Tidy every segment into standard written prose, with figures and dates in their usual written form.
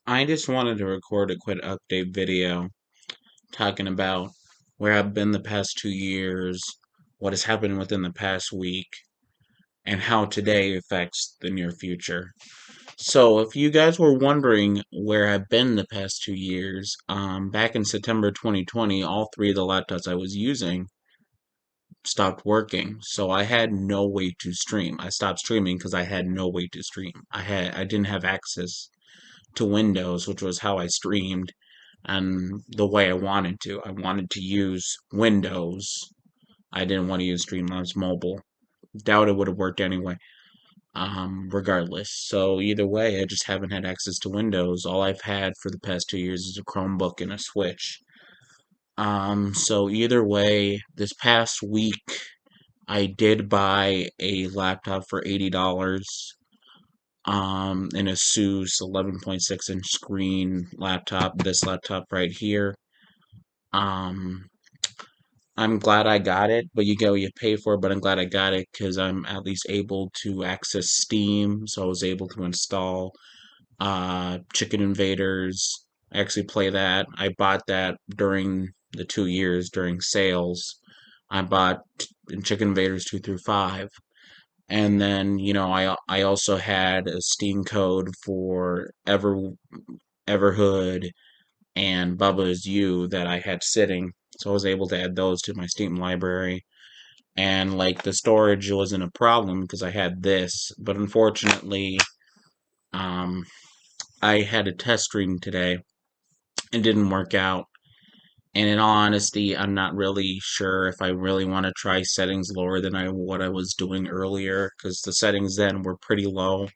I just wanted to record a quick update video talking about where I've been the past 2 years, what has happened within the past week, and how today affects the near future. So, if you guys were wondering where I've been the past 2 years, back in September 2020, all three of the laptops I was using stopped working. So I had no way to stream. I stopped streaming because I had no way to stream. I didn't have access to Windows, which was how I streamed and the way I wanted to. I wanted to use Windows. I didn't want to use Streamlabs Mobile. Doubt it would have worked anyway, regardless. So either way, I just haven't had access to Windows. All I've had for the past 2 years is a Chromebook and a Switch. So either way, this past week I did buy a laptop for $80. An Asus 11.6-inch screen laptop, this laptop right here. Um, I'm glad I got it, but you get what you pay for, but I'm glad I got it because I'm at least able to access Steam, so I was able to install Chicken Invaders. I actually play that. I bought that during the 2 years during sales. I bought Chicken Invaders 2 through 5. And then, I also had a Steam code for Everhood and Bubba's U that I had sitting, so I was able to add those to my Steam library. And like the storage wasn't a problem because I had this, but unfortunately, um, I had a test stream today. It didn't work out. And in all honesty, I'm not really sure if I really want to try settings lower than what I was doing earlier because the settings then were pretty low.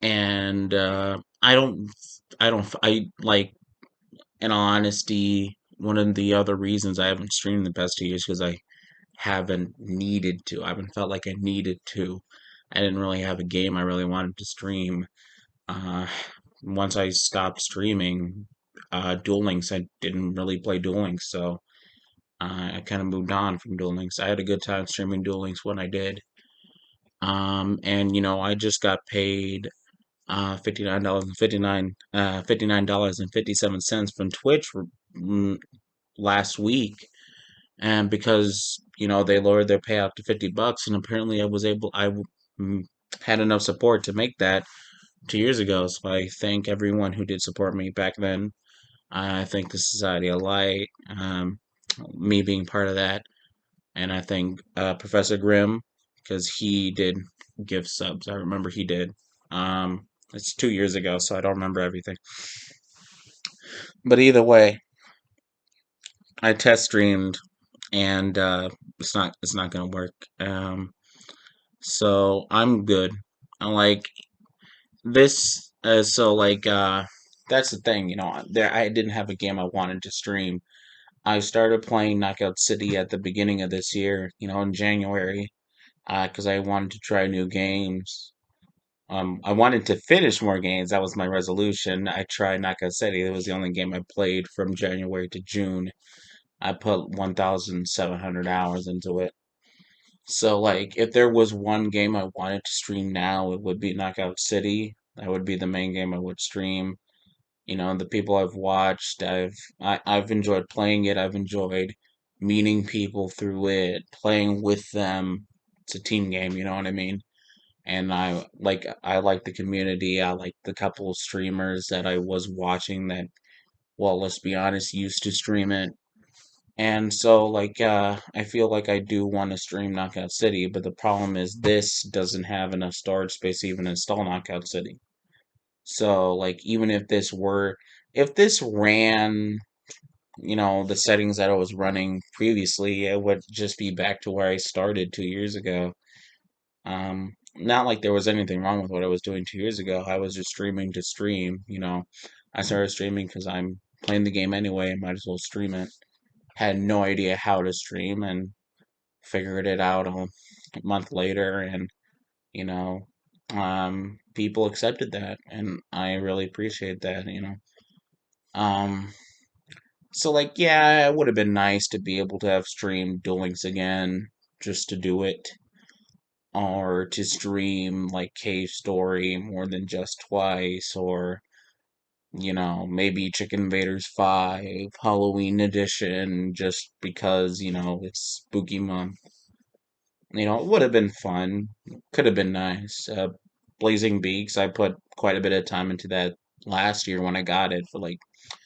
And I like, in all honesty, one of the other reasons I haven't streamed the past 2 years because I haven't needed to. I haven't felt like I needed to. I didn't really have a game I really wanted to stream. Uh, Once I stopped streaming Duel Links, I didn't really play Duel Links, so I kind of moved on from Duel Links. I had a good time streaming Duel Links when I did. And I just got paid $59.57 from Twitch mm, last week, and because they lowered their payout to $50, and apparently I had enough support to make that 2 years ago. So I thank everyone who did support me back then. I thank the Society of Light, me being part of that, and I thank Professor Grimm because he did give subs. I remember he did. It's 2 years ago, so I don't remember everything. But either way, I test streamed, and it's not gonna work. So I'm good. I like this. That's the thing. There I didn't have a game I wanted to stream. I started playing Knockout City at the beginning of this year. In January, because I wanted to try new games. I wanted to finish more games. That was my resolution. I tried Knockout City. It was the only game I played from January to June. I put 1,700 hours into it. So, like, if there was one game I wanted to stream now, it would be Knockout City. That would be the main game I would stream. The people I've watched, I've enjoyed playing it. I've enjoyed meeting people through it, playing with them. It's a team game, you know what I mean? And I like the community. I like the couple of streamers that I was watching that, well, let's be honest, used to stream it. And so, I feel like I do want to stream Knockout City, but the problem is this doesn't have enough storage space to even install Knockout City. So, like, even if this ran, the settings that I was running previously, it would just be back to where I started 2 years ago. Not like there was anything wrong with what I was doing 2 years ago. I was just streaming to stream. I started streaming because I'm playing the game anyway. I might as well stream it. Had no idea how to stream and figured it out a month later, and you know people accepted that, and I really appreciate that. um so, like, yeah, it would have been nice to be able to have streamed Duel Links again, just to do it, or to stream like Cave Story more than just twice, or Maybe Chicken Invaders 5, Halloween edition, just because, it's spooky month. It would have been fun. Could have been nice. Blazing Beaks, I put quite a bit of time into that last year when I got it for like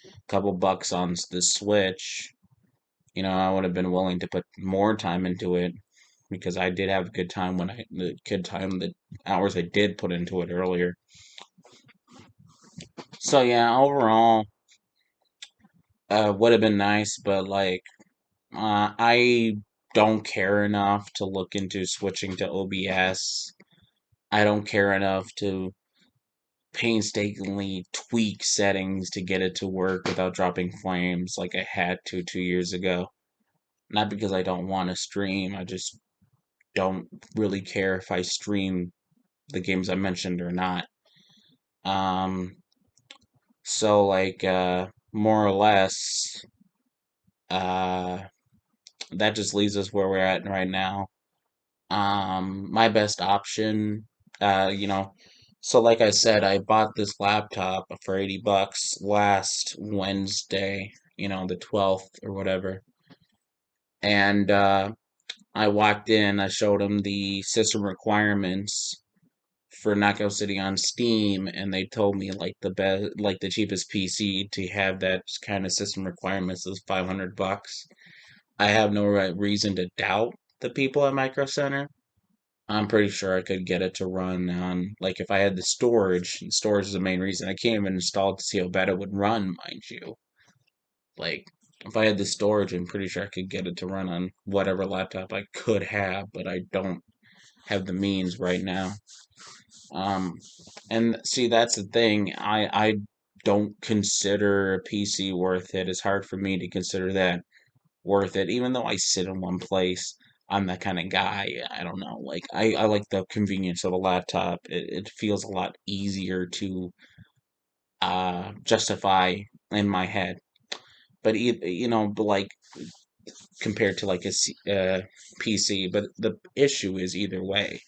a couple bucks on the Switch. I would have been willing to put more time into it because I did have a good time the hours I did put into it earlier. So yeah, overall, would have been nice, but like, I don't care enough to look into switching to OBS. I don't care enough to painstakingly tweak settings to get it to work without dropping frames like I had to 2 years ago. Not because I don't want to stream, I just don't really care if I stream the games I mentioned or not. Um, so like more or less, uh, that just leaves us where we're at right now. My best option, uh, you know, so like I said, I bought this laptop for $80 last Wednesday, the 12th or whatever. And I walked in, I showed them the system requirements for Knockout City on Steam, and they told me like the cheapest PC to have that kind of system requirements is $500. I have no reason to doubt the people at Micro Center. I'm pretty sure I could get it to run on, like, if I had the storage, and storage is the main reason. I can't even install it to see how bad it would run, mind you. Like, if I had the storage, I'm pretty sure I could get it to run on whatever laptop I could have, but I don't have the means right now. Um, and see, that's the thing. I don't consider a PC worth it. It's hard for me to consider that worth it, even though I sit in one place. I'm that kind of guy. I don't know. Like I like the convenience of a laptop. It feels a lot easier to justify in my head. But but like compared to like PC. But the issue is either way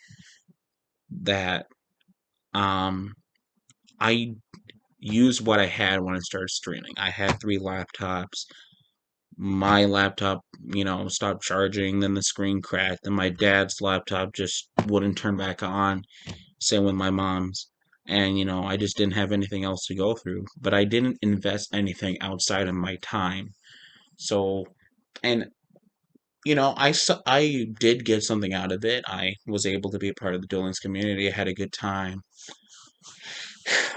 that um I used what I had when I started streaming. I had three laptops. My laptop, stopped charging, then the screen cracked, and my dad's laptop just wouldn't turn back on. Same with my mom's. And, I just didn't have anything else to go through. But I didn't invest anything outside of my time. So, and, I did get something out of it. I was able to be a part of the Duel Links community. I had a good time.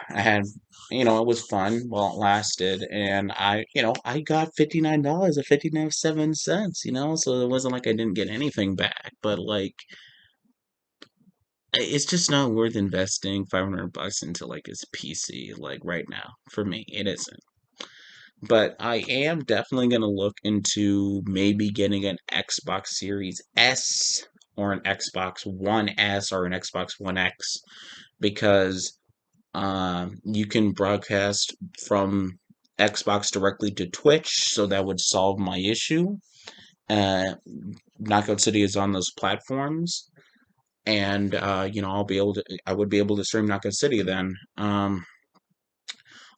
I had, it was fun while it lasted, and I got $59 or 59 cents, so it wasn't like I didn't get anything back, but like, it's just not worth investing $500 into like his PC, like right now. For me, it isn't. But I am definitely gonna look into maybe getting an Xbox Series S or an Xbox One S or an Xbox One X because you can broadcast from Xbox directly to Twitch, so that would solve my issue. Uh, Knockout City is on those platforms, and I would be able to stream Knockout City then.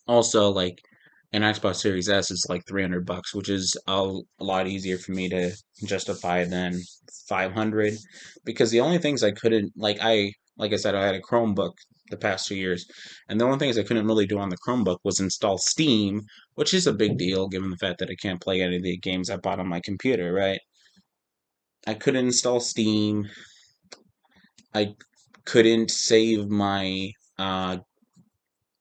Also, like an Xbox Series S is like $300, which is a lot easier for me to justify than 500, because the only things I couldn't like I said, I had a Chromebook the past 2 years, and the only things I couldn't really do on the Chromebook was install Steam, which is a big deal given the fact that I can't play any of the games I bought on my computer, right? I couldn't install Steam. I couldn't save my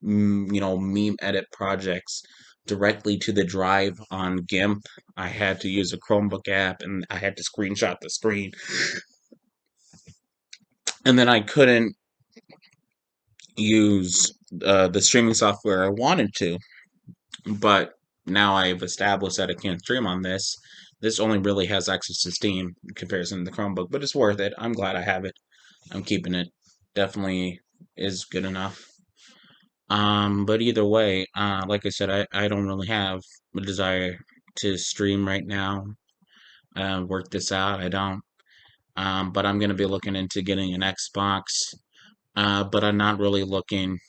meme edit projects directly to the drive on GIMP. I had to use a Chromebook app and I had to screenshot the screen. And then I couldn't use the streaming software I wanted to. But now I've established that I can't stream on this. This only really has access to Steam in comparison to the Chromebook, but it's worth it. I'm glad I have it. I'm keeping it. Definitely is good enough. But either way, like I said, I don't really have a desire to stream right now. Work this out. I don't. But I'm gonna be looking into getting an Xbox. But I'm not really looking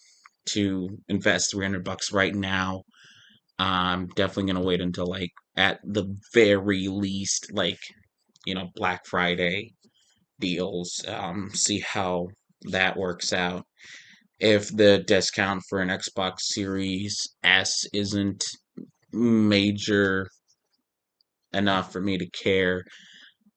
to invest $300 right now. I'm definitely gonna wait until like at the very least, like, Black Friday deals. See how that works out. If the discount for an Xbox Series S isn't major enough for me to care,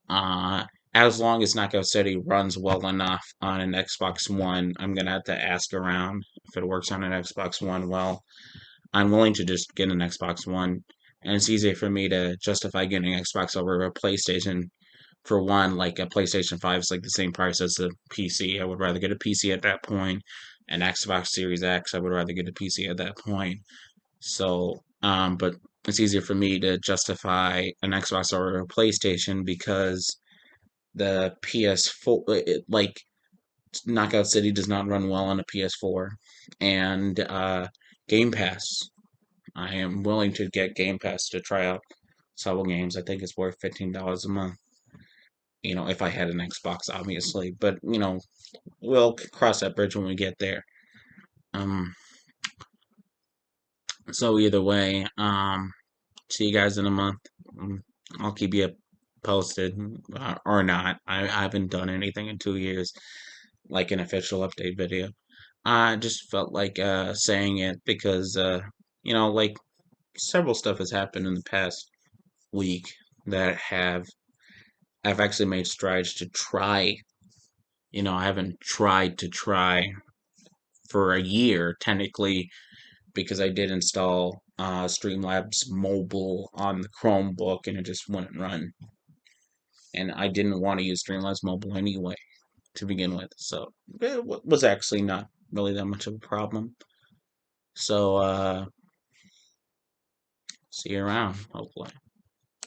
uh, as long as Knockout City runs well enough on an Xbox One, I'm gonna have to ask around if it works on an Xbox One. Well, I'm willing to just get an Xbox One, and it's easy for me to justify getting an Xbox over a PlayStation. For one, like a PlayStation 5 is like the same price as a PC. I would rather get a PC at that point. An Xbox Series X, I would rather get a PC at that point. So, but it's easier for me to justify an Xbox or a PlayStation because the PS4, like Knockout City does not run well on a PS4, and Game Pass. I am willing to get Game Pass to try out several games. I think it's worth $15 a month. If I had an Xbox, obviously, but we'll cross that bridge when we get there. Um, so either way, see you guys in a month. Um, I'll keep you posted or not. I haven't done anything in 2 years, like an official update video. I just felt like saying it because like several stuff has happened in the past week that have I've actually made strides to try. I haven't tried to try for a year technically because I did install Streamlabs Mobile on the Chromebook and it just wouldn't run. And I didn't want to use Streamlabs Mobile anyway to begin with, so it was actually not really that much of a problem. So see you around, hopefully.